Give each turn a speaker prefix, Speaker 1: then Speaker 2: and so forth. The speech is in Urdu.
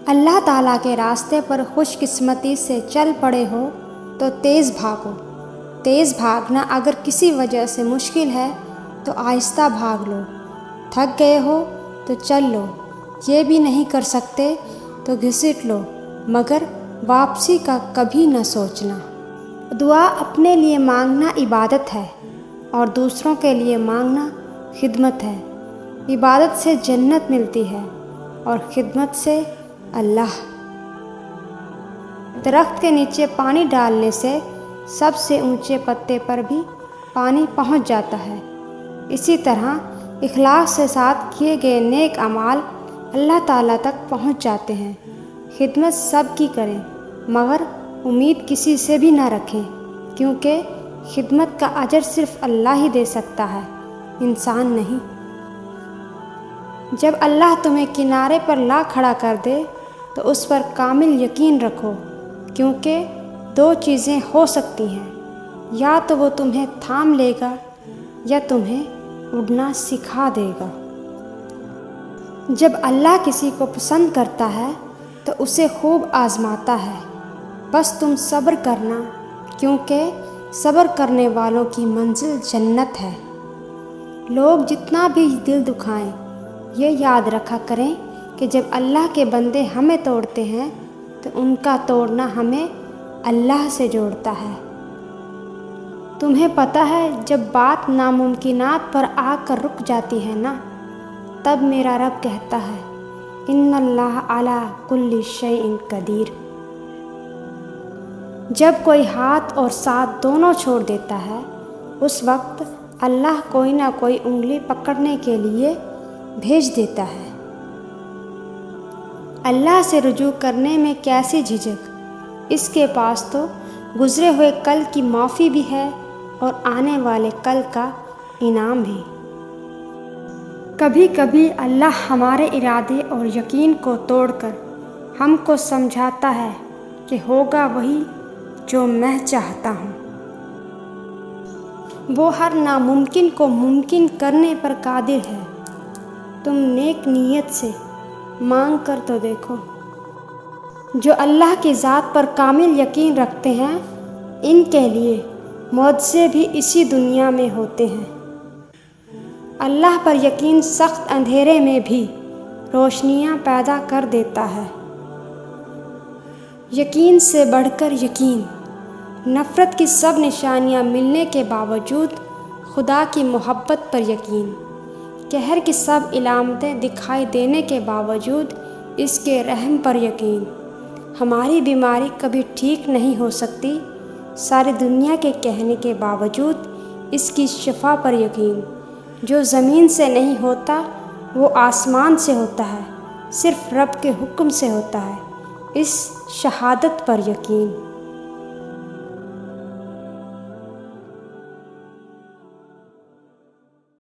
Speaker 1: اللہ تعالیٰ کے راستے پر خوش قسمتی سے چل پڑے ہو تو تیز بھاگو۔ تیز بھاگنا اگر کسی وجہ سے مشکل ہے تو آہستہ بھاگ لو۔ تھک گئے ہو تو چل لو، یہ بھی نہیں کر سکتے تو گھسٹ لو، مگر واپسی کا کبھی نہ سوچنا۔ دعا اپنے لیے مانگنا عبادت ہے اور دوسروں کے لیے مانگنا خدمت ہے۔ عبادت سے جنت ملتی ہے اور خدمت سے اللہ۔ درخت کے نیچے پانی ڈالنے سے سب سے اونچے پتے پر بھی پانی پہنچ جاتا ہے۔ اسی طرح اخلاص کے ساتھ کیے گئے نیک اعمال اللہ تعالیٰ تک پہنچ جاتے ہیں۔ خدمت سب کی کریں مگر امید کسی سے بھی نہ رکھیں، کیونکہ خدمت کا اجر صرف اللہ ہی دے سکتا ہے، انسان نہیں۔ جب اللہ تمہیں کنارے پر لا کھڑا کر دے تو اس پر کامل یقین رکھو، کیونکہ دو چیزیں ہو سکتی ہیں، یا تو وہ تمہیں تھام لے گا یا تمہیں اڑنا سکھا دے گا۔ جب اللہ کسی کو پسند کرتا ہے تو اسے خوب آزماتا ہے، بس تم صبر کرنا، کیونکہ صبر کرنے والوں کی منزل جنت ہے۔ لوگ جتنا بھی دل دکھائیں، یہ یاد رکھا کریں کہ جب اللہ کے بندے ہمیں توڑتے ہیں تو ان کا توڑنا ہمیں اللہ سے جوڑتا ہے۔ تمہیں پتہ ہے جب بات ناممکنات پر آ کر رک جاتی ہے نا، تب میرا رب کہتا ہے ان اللہ علی کل شیء قدیر۔ جب کوئی ہاتھ اور ساتھ دونوں چھوڑ دیتا ہے، اس وقت اللہ کوئی نہ کوئی انگلی پکڑنے کے لیے بھیج دیتا ہے۔ اللہ سے رجوع کرنے میں کیسی جھجک، اس کے پاس تو گزرے ہوئے کل کی معافی بھی ہے اور آنے والے کل کا انعام بھی۔ کبھی کبھی اللہ ہمارے ارادے اور یقین کو توڑ کر ہم کو سمجھاتا ہے کہ ہوگا وہی جو میں چاہتا ہوں۔ وہ ہر ناممکن کو ممکن کرنے پر قادر ہے۔ تم نیک نیت سے مانگ کر تو دیکھو۔ جو اللہ کی ذات پر کامل یقین رکھتے ہیں، ان کے لیے معجزے بھی اسی دنیا میں ہوتے ہیں۔ اللہ پر یقین سخت اندھیرے میں بھی روشنیاں پیدا کر دیتا ہے۔ یقین سے بڑھ کر یقین، نفرت کی سب نشانیاں ملنے کے باوجود خدا کی محبت پر یقین، قہر کی سب علامتیں دکھائی دینے کے باوجود اس کے رحم پر یقین۔ ہماری بیماری کبھی ٹھیک نہیں ہو سکتی، ساری دنیا کے کہنے کے باوجود اس کی شفا پر یقین۔ جو زمین سے نہیں ہوتا وہ آسمان سے ہوتا ہے، صرف رب کے حکم سے ہوتا ہے، اس شہادت پر یقین۔